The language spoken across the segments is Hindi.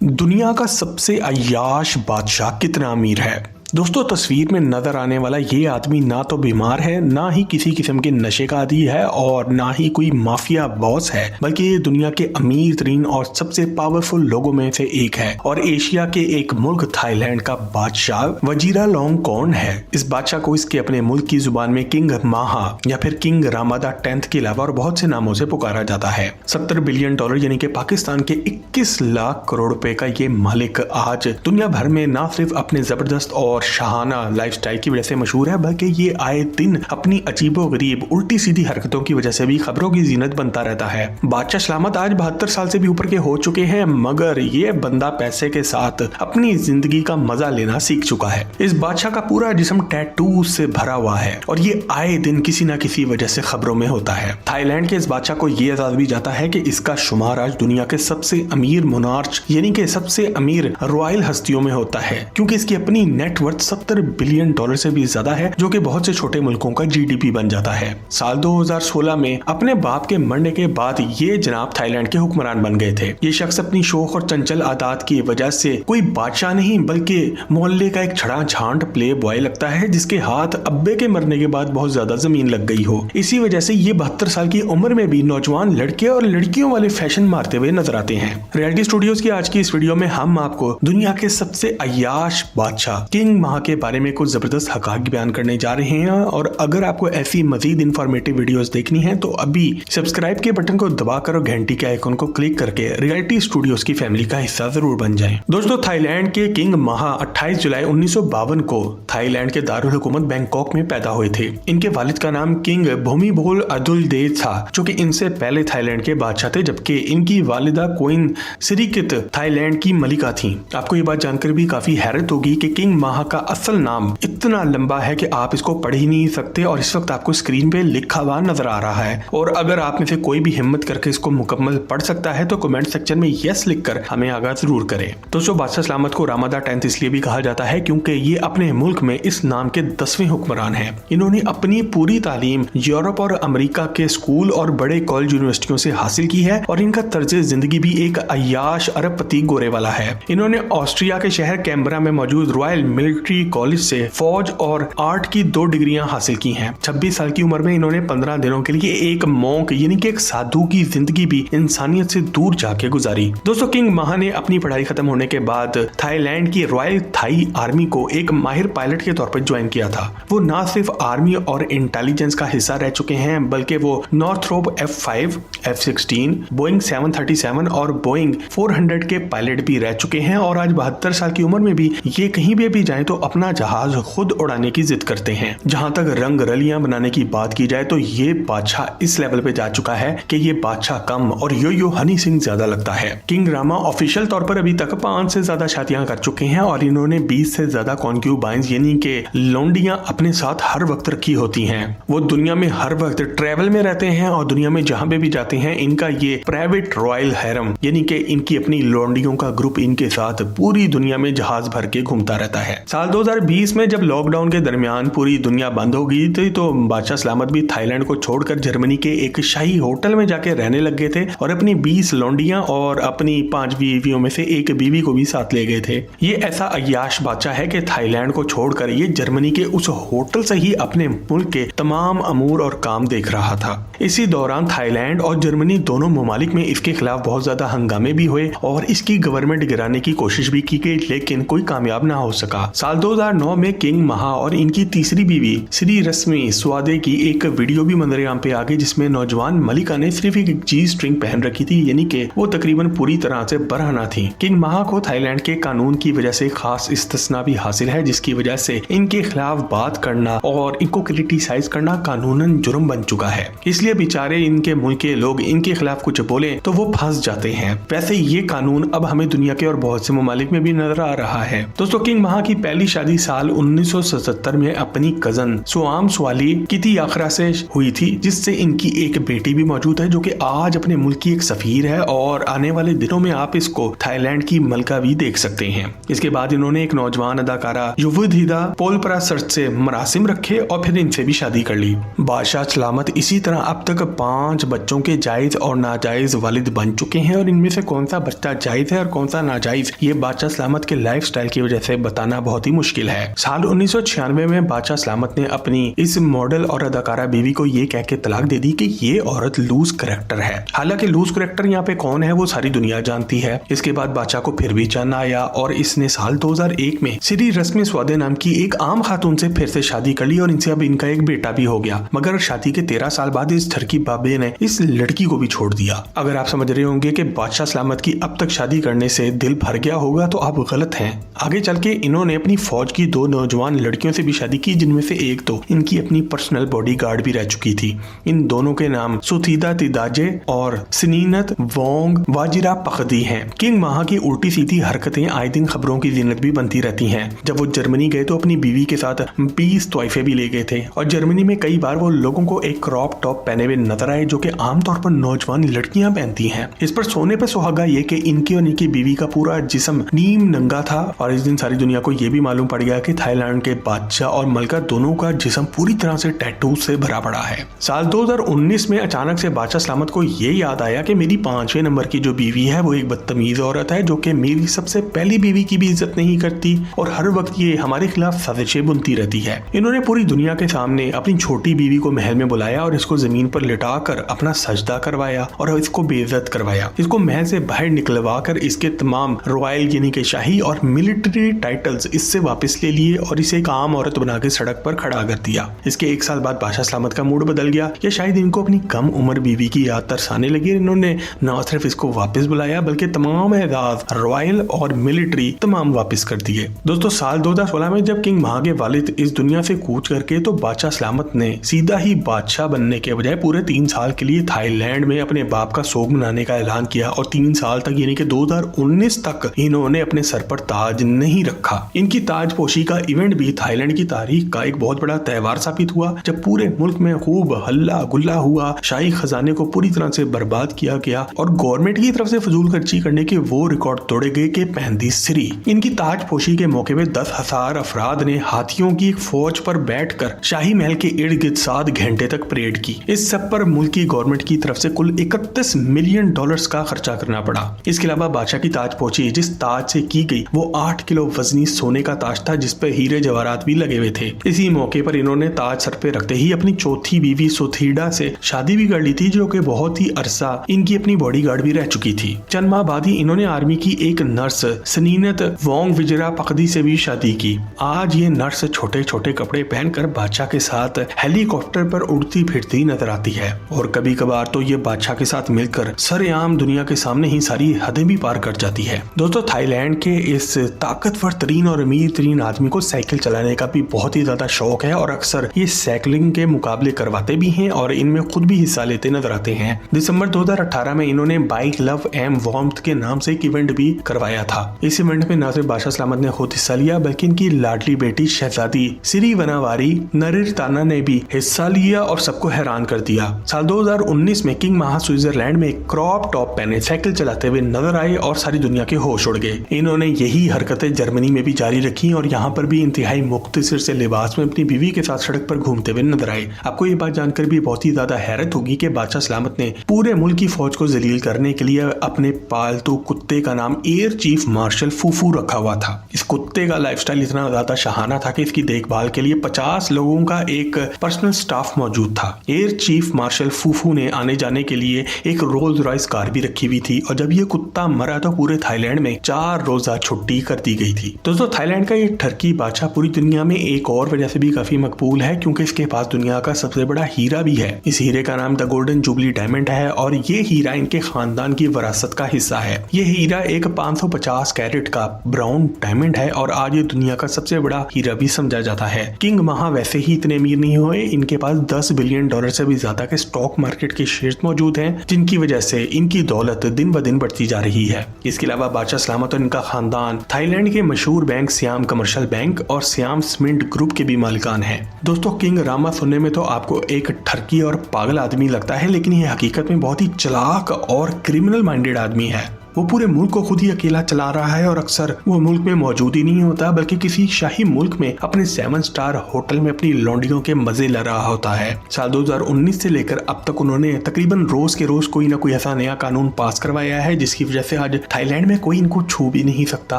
दुनिया का सबसे अय्याश बादशाह कितना अमीर है। दोस्तों, तस्वीर में नजर आने वाला ये आदमी ना तो बीमार है, ना ही किसी किस्म के नशे का आदी है और ना ही कोई माफिया बॉस है, बल्कि ये दुनिया के अमीर तरीन और सबसे पावरफुल लोगों में से एक है। और एशिया के एक मुल्क थाईलैंड का बादशाह वजीरालोंगकोर्न है। इस बादशाह को इसके अपने मुल्क की जुबान में किंग माहा या फिर किंग रामादा 10th के अलावा और बहुत से नामों से पुकारा जाता है। $70 बिलियन यानी कि पाकिस्तान के 21 लाख करोड़ रुपए का ये मालिक आज दुनिया भर में न सिर्फ अपने जबरदस्त और शाहाना लाइफस्टाइल की वजह से मशहूर है, बल्कि ये आए दिन अपनी अजीबोगरीब उल्टी सीधी हरकतों की वजह से भी खबरों की जीनत बनता रहता है। बादशाह सलामत आज 72 साल से भी ऊपर के हो चुके हैं, मगर ये बंदा पैसे के साथ अपनी जिंदगी का मजा लेना सीख चुका है। इस बादशाह का पूरा जिस्म टैटू से भरा हुआ है और ये आए दिन किसी न किसी वजह से खबरों में होता है। थाईलैंड के इस बादशाह को ये एजाज भी जाता है कि इसका शुमार आज दुनिया के सबसे अमीर मोनार्च यानी कि सबसे अमीर रॉयल हस्तियों में होता है, क्योंकि इसकी अपनी नेटवर्थ $70 बिलियन से भी ज्यादा है, जो कि बहुत से छोटे मुल्कों का जीडीपी बन जाता है। साल 2016 में अपने बाप के मरने के बाद ये जनाब थाईलैंड के हुक्मरान बन गए थे। ये शख्स अपनी शौक और चंचल आदत की वजह से कोई बादशाह नहीं बल्कि मोहल्ले का एक छड़ा झांट प्ले बॉय लगता है, जिसके हाथ अब्बे के मरने के बाद बहुत ज्यादा जमीन लग गई हो। इसी वजह से ये 72 साल की उम्र में भी नौजवान लड़के और लड़कियों वाले फैशन मारते हुए नजर आते हैं। रियलिटी स्टूडियोज की आज की इस वीडियो में हम आपको दुनिया के सबसे अय्याश बादशाह किंग माहा के बारे में कुछ जबरदस्त हकाक बयान करने जा रहे हैं। और अगर आपको ऐसी मजीद इंफॉर्मेटिव वीडियोस देखनी है तो अभी सब्सक्राइब के बटन को दबाकर और घंटी के आइकन को क्लिक करके रियलिटी स्टूडियोज की फैमिली का हिस्सा जरूर बन जाएं। दोस्तों, थाईलैंड के किंग माहा 28 जुलाई 1952 को थाईलैंड के दारुल हुकूमत बैंकॉक में पैदा हुए थे। इनके वालिद का नाम किंग भूमिबोल अदुलदेव था, जो कि इनसे पहले थाईलैंड के बादशाह थे, जबकि इनकी वालिदा क्वीन सिरिकित थाईलैंड की मलिका थी। आपको ये बात जानकर भी काफी हैरत होगी कि किंग माहा का असल नाम इतना लंबा है कि आप इसको पढ़ ही नहीं सकते और इस वक्त आपको स्क्रीन पे लिखा हुआ नजर आ रहा है। और अगर आप में से कोई भी हिम्मत करके इसको मुकम्मल पढ़ सकता है तो कमेंट सेक्शन में यस लिखकर हमें आगाह जरूर करें। दोस्तों, बादशाह सलामत को रामादा 10th इसलिए भी कहा जाता है क्योंकि ये अपने मुल्क में इस नाम के 10वें हुक्मरान हैं। इन्होंने अपनी पूरी तालीम यूरोप और अमेरिका के स्कूल और बड़े कॉलेज यूनिवर्सिटियों से हासिल की है और इनका तर्ज जिंदगी भी एक अय्याश अरबपति गोरे वाला है। इन्होंने ऑस्ट्रिया के शहर कैम्बरा में मौजूद रॉयल मिलिट्री कॉलेज से फौज और आर्ट की 2 डिग्रियां हासिल की हैं। 26 साल की उम्र में इन्होंने 15 दिनों के लिए एक मॉन्क यानी कि एक साधु की जिंदगी भी इंसानियत से दूर जाके गुजारी। दोस्तों, किंग माहा ने अपनी पढ़ाई खत्म होने के बाद थाईलैंड की रॉयल थाई आर्मी को एक माहिर पायलट के तौर पर ज्वाइन किया था। वो न सिर्फ आर्मी और इंटेलिजेंस का हिस्सा रह चुके हैं, बल्कि वो नॉर्थरोप F5, F-16, बोइंग 737 और बोइंग 400 के पायलट भी रह चुके हैं। और आज 72 साल की उम्र में भी ये कहीं भी जाए तो अपना जहाज खुद उड़ाने की जिद करते हैं। जहां तक रंग रलियां बनाने की बात की जाए तो ये बादशाह इस लेवल पे जा चुका है कि ये बादशाह कम और यो हनी सिंह ज्यादा लगता है। किंग रामा ऑफिशियल तौर पर अभी तक 5 से ज्यादा शादियां कर चुके हैं और इन्होंने 20 से ज्यादा कॉन्क्यूबाइंस यानी कि लौंडियां अपने साथ हर वक्त रखी होती हैं। वो दुनिया में हर वक्त ट्रेवल में रहते हैं और दुनिया में जहां पे भी जाते हैं इनका ये प्राइवेट रॉयल हैरम यानी कि इनकी अपनी लौंडियों का ग्रुप इनके साथ पूरी दुनिया में जहाज भर के घूमता रहता है। साल 2020 में जब लॉकडाउन के दरमियान पूरी दुनिया बंद हो गई थी तो बादशाह सलामत भी थाईलैंड को छोड़कर जर्मनी के एक शाही होटल में जाके रहने लग गए थे और अपनी 20 लौंडियां और अपनी 5 बीवियों में से एक बीवी को भी साथ ले गए थे। ये ऐसा अय्याश बादशाह है कि थाईलैंड को छोड़कर ये जर्मनी के उस होटल से ही अपने मुल्क के तमाम अमूर और काम देख रहा था। इसी दौरान थाईलैंड और जर्मनी दोनों ममालिक में इसके खिलाफ बहुत ज्यादा हंगामे भी हुए और इसकी गवर्नमेंट गिराने की कोशिश भी की गई, लेकिन कोई कामयाब ना हो सका। साल 2009 में किंग माहा और इनकी तीसरी बीवी श्री रश्मि स्वादे की एक वीडियो भी मंजरेआम पे आ गई, जिसमें नौजवान मलिका ने सिर्फ एक जी स्ट्रिंग पहन रखी थी, यानी कि वो तकरीबन पूरी तरह से बरहना थी। किंग माहा को थाईलैंड के कानून की वजह से खास इस्तिस्ना भी हासिल है, जिसकी वजह से इनके खिलाफ बात करना और इनको क्रिटिसाइज करना कानूनन जुर्म बन चुका है। इसलिए बेचारे इनके मुल्क के लोग इनके खिलाफ कुछ बोले तो वो फंस जाते हैं। वैसे ये कानून अब हमें दुनिया के और बहुत से ममालिक में भी नजर आ रहा है। दोस्तों, किंग माहा की पहली शादी साल 1977 में अपनी कजन सुआम स्वाली किती आखरा से हुई थी, जिससे इनकी एक बेटी भी मौजूद है जो कि आज अपने मुल्क की एक सफीर है और आने वाले दिनों में आप इसको थाईलैंड की मलका भी देख सकते हैं। इसके बाद इन्होंने एक नौजवान अदाकारा युवधिदा पोलपरासर्ट से मरासिम रखे और फिर इनसे भी शादी कर ली। बादशाह सलामत इसी तरह अब तक 5 बच्चों के जायज और नाजायज वालिद बन चुके हैं और इनमें से कौन सा बच्चा जायज है और कौन सा नाजायज, ये बादशाह सलामत के लाइफस्टाइल की वजह से बताना बहुत ही मुश्किल है। साल 1996 में बादशाह सलामत ने अपनी इस मॉडल और अदाकारा बीवी को ये कह के तलाक दे दी कि ये औरत लूज करैक्टर है। हालांकि लूज करैक्टर यहाँ पे कौन है वो सारी दुनिया जानती है। इसके बाद बादशाह को फिर भी चैन आया और इसने साल 2001 में श्री रस्मी स्वादे नाम की एक आम खातून से फिर से शादी कर ली और इनसे अब इनका एक बेटा भी हो गया। मगर शादी के 13 साल बाद इस ठरकी बाबे ने इस लड़की को भी छोड़ दिया। अगर आप समझ रहे होंगे कि बादशाह सलामत की अब तक शादी करने से दिल भर गया होगा तो आप गलत हैं। आगे चल के इन्होंने अपनी फौज की 2 नौजवान लड़कियों से भी शादी की, जिनमें से एक तो इनकी अपनी पर्सनल बॉडीगार्ड भी रह चुकी थी। इन दोनों के नाम सुथीदा तिदाजे और सिनीनत वोंग वाजिरा पखदी हैं। किंग माहा की उल्टी सीधी हरकतें आए दिन खबरों की जीनत भी बनती रहती हैं। जब वो जर्मनी गए तो अपनी बीवी के साथ 20 तोहफे भी ले गए थे और जर्मनी में कई बार वो लोगों को एक क्रॉप टॉप पहने हुए नजर आए जो कि आमतौर पर नौजवान लड़कियां पहनती हैं। इस पर सोने पे सुहागा ये कि इनकी और इनकी बीवी का पूरा जिस्म नीम नंगा था और इस दिन सारी दुनिया को ये भी मालूम पड़ गया कि थाईलैंड के बादशाह और मलका दोनों का जिस्म पूरी तरह से टैटू से भरा पड़ा है। साल 2019 में अचानक से बादशाह सलामत को ये याद आया कि मेरी 5वें नंबर की जो बीवी है वो एक बदतमीज औरत है जो कि मेरी सबसे पहली बीवी की भी इज्जत नहीं करती और हर वक्त ये हमारे खिलाफ साजिशें बुनती रहती है। इन्होंने पूरी दुनिया के सामने अपनी छोटी बीवी को महल में बुलाया और इसको जमीन पर लिटाकर अपना सजदा करवाया और इसको बेइज्जत करवाया। इसको महल से बाहर निकलवा कर इसके तमाम रॉयल यानी कि शाही और मिलिट्री टाइटल्स इससे वापस ले लिए और इसे एक आम औरत बना के सड़क पर खड़ा कर दिया। इसके 1 साल बाद बादशाह सलामत का मूड बदल गया या शायद इनको अपनी कम उम्र बीवी की याद तरसाने लगी। इन्होंने न सिर्फ इसको वापस बुलाया बल्कि तमाम एजाज रॉयल और मिलिट्री तमाम वापस कर दिए। दोस्तों साल 2016 में जब किंग माहा के वालिद इस दुनिया से कूच करके तो बादशाह सलामत ने सीधा ही बादशाह बनने के बजाय पूरे 3 साल के लिए थाईलैंड में अपने बाप का सोग मनाने का ऐलान किया और 3 साल तक यानी कि 2019 तक इन्होंने अपने सर पर ताज नहीं रखा। इनकी ताजपोशी का इवेंट भी थाईलैंड की तारीख का एक बहुत बड़ा त्योहार साबित हुआ जब पूरे मुल्क में खूब हल्ला गुल्ला हुआ, शाही खजाने को पूरी तरह से बर्बाद किया गया और गवर्नमेंट की तरफ से फजूल खर्ची करने के वो रिकॉर्ड तोड़े गए कि 35 सिरी। इनकी ताजपोशी के मौके पे 10,000 अफराद ने हाथियों की एक फौज पर बैठकर शाही महल के इर्द गिर्द 7 घंटे तक परेड की। इस सब पर मुल्क की गवर्नमेंट की तरफ से कुल $31 मिलियन का खर्चा करना पड़ा। इसके अलावा बादशाह की ताजपोशी जिस ताज से की गई वो 8 किलो वजनी सोने का ताज था जिसपे हीरे जवाहरात भी लगे हुए थे। इसी मौके पर इन्होंने ताज सर पे रखते ही अपनी चौथी बीवी सुथीडा से शादी भी कर ली थी जो कि बहुत ही अरसा इनकी अपनी बॉडीगार्ड भी रह चुकी थी। चंद माह बाद ही इन्होंने आर्मी की एक नर्स सनीनत वोंग विजरा पकदी से भी शादी की। आज ये नर्स छोटे छोटे कपड़े पहनकर बादशाह के साथ हेलीकॉप्टर पर उड़ती फिरती नजर आती है और कभी कभार तो ये बादशाह के साथ मिलकर सरेआम दुनिया के सामने ही सारी हदें भी पार कर जाती है। दोस्तों थाईलैंड के इस ताकतवर तरीन और अमीर तरीन आदमी को साइकिल चलाने का भी बहुत ही ज्यादा शौक है और अक्सर ये साइकिलिंग के मुकाबले करवाते भी हैं और इनमें खुद भी हिस्सा लेते नजर आते हैं। दिसंबर 2018 में इन्होंने बाइक लव एम वॉर्मथ के नाम से एक इवेंट भी करवाया था। इस इवेंट में न सिर्फ बादशाह सलामत ने खुद हिस्सा लिया बल्कि इनकी लाडली बेटी शहजादी सिरी वनावारी नरिर ताना ने भी हिस्सा लिया और सबको हैरान कर दिया। साल 2019 में किंग माहा स्विट्जरलैंड में क्रॉप टॉप पहने साइकिल चलाते हुए नजर आए और सारी दुनिया के होश उड़ गए। इन्होंने यही हरकतें जर्मनी में भी जारी रखी और यहाँ पर भी इंतहाई मुख्तसर से लिबास में अपनी बीवी के साथ सड़क पर घूमते हुए नजर आए। आपको ये बात जानकर भी बहुत ही ज्यादा हैरत होगी कि बादशाह सलामत ने पूरे मुल्क की फौज को जलील करने के लिए अपने पालतू कुत्ते का नाम एयर चीफ मार्शल फूफू रखा हुआ था। इस कुत्ते का लाइफस्टाइल इतना ज्यादा शहाना था कि इसकी देखभाल के लिए 50 लोगों का एक पर्सनल स्टाफ मौजूद था। एयर चीफ मार्शल फूफू ने आने जाने के लिए एक रोल्स रॉयस कार भी रखी हुई थी और जब ये कुत्ता मरा तो पूरे थाईलैंड में 4 रोजा छुट्टी कर दी गई थी। दोस्तों थाईलैंड का ये ठरकी बादशाह पूरी दुनिया में एक और वजह से भी काफी मकबूल है क्योंकि इसके पास दुनिया का सबसे बड़ा हीरा भी है। इस हीरे का नाम द गोल्डन जुबली डायमंड है और ये हीरा इनके खानदान की विरासत का हिस्सा है। ये हीरा एक 550 कैरेट का ब्राउन डायमंड है और आज ये दुनिया का सबसे बड़ा हीरा भी समझा जाता है। किंग माहा वैसे ही इतने अमीर नहीं हुए, इनके पास $10 बिलियन से भी ज्यादा के स्टॉक मार्केट के शेयर्स मौजूद हैं जिनकी वजह से इनकी दौलत दिन ब दिन बढ़ती जा रही है। इसके अलावा बादशाह सलामत और इनका खानदान थाईलैंड थाईलैंड के मशहूर बैंक सियाम कमर्शियल बैंक और सियाम सीमेंट ग्रुप के भी मालिकान हैं। दोस्तों, किंग रामा सुनने में तो आपको एक ठरकी और पागल आदमी लगता है, लेकिन ये हकीकत में बहुत ही चालाक और क्रिमिनल माइंडेड आदमी है। वो पूरे मुल्क को खुद ही अकेला चला रहा है और अक्सर वो मुल्क में मौजूद ही नहीं होता, बल्कि किसी शाही मुल्क में अपने 7 स्टार होटल में अपनी लौंडियों के मजे ले रहा होता है। साल 2019 से लेकर अब तक उन्होंने तकरीबन रोज के रोज कोई ना कोई ऐसा नया कानून पास करवाया है जिसकी वजह से आज थाईलैंड में कोई इनको छू भी नहीं सकता,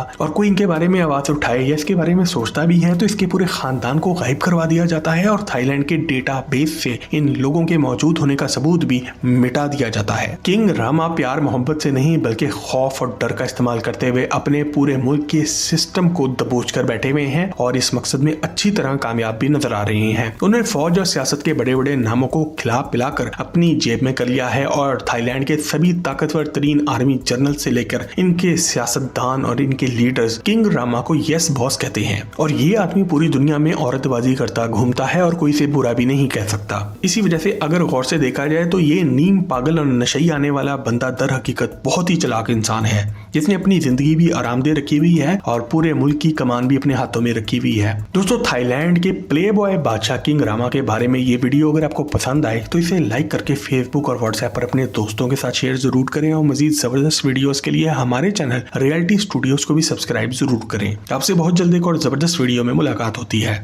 और कोई इनके बारे में आवाज उठाए या इसके बारे में सोचता भी है तो इसके पूरे खानदान को गायब करवा दिया जाता है और थाईलैंड के डेटाबेस से इन लोगों के मौजूद होने का सबूत भी मिटा दिया जाता है। किंग रामा प्यार मोहब्बत से नहीं बल्कि खौफ और डर का इस्तेमाल करते हुए अपने पूरे मुल्क के सिस्टम को दबोच कर बैठे हुए हैं और इस मकसद में अच्छी तरह कामयाब भी नजर आ रहे हैं। उन्होंने फौज और सियासत के बड़े बड़े नामों को खिला पिलाकर अपनी जेब में कर लिया है और थाईलैंड के सभी ताकतवर तरीन आर्मी जनरल से लेकर इनके सियासतदान और इनके लीडर्स किंग रामा को यस बॉस कहते हैं। और ये आदमी पूरी दुनिया में औरतबाजी करता घूमता है और कोई से बुरा भी नहीं कह सकता। इसी वजह से अगर गौर से देखा जाए तो ये नीम पागल और नशई आने वाला बंदा दर हकीकत बहुत ही चालाक इंसान है जिसने अपनी जिंदगी भी आरामदेह रखी हुई है और पूरे मुल्क की कमान भी अपने हाथों में रखी हुई है। दोस्तों, थाईलैंड के प्ले बॉय बादशाह किंग रामा के बारे में ये वीडियो अगर आपको पसंद आए तो इसे लाइक करके फेसबुक और व्हाट्सएप पर अपने दोस्तों के साथ शेयर जरूर करें और मजीद जबरदस्त वीडियोस के लिए हमारे चैनल रियलिटी स्टूडियोज को भी सब्सक्राइब जरूर करें। आपसे बहुत जल्दी एक और जबरदस्त वीडियो में मुलाकात होती है।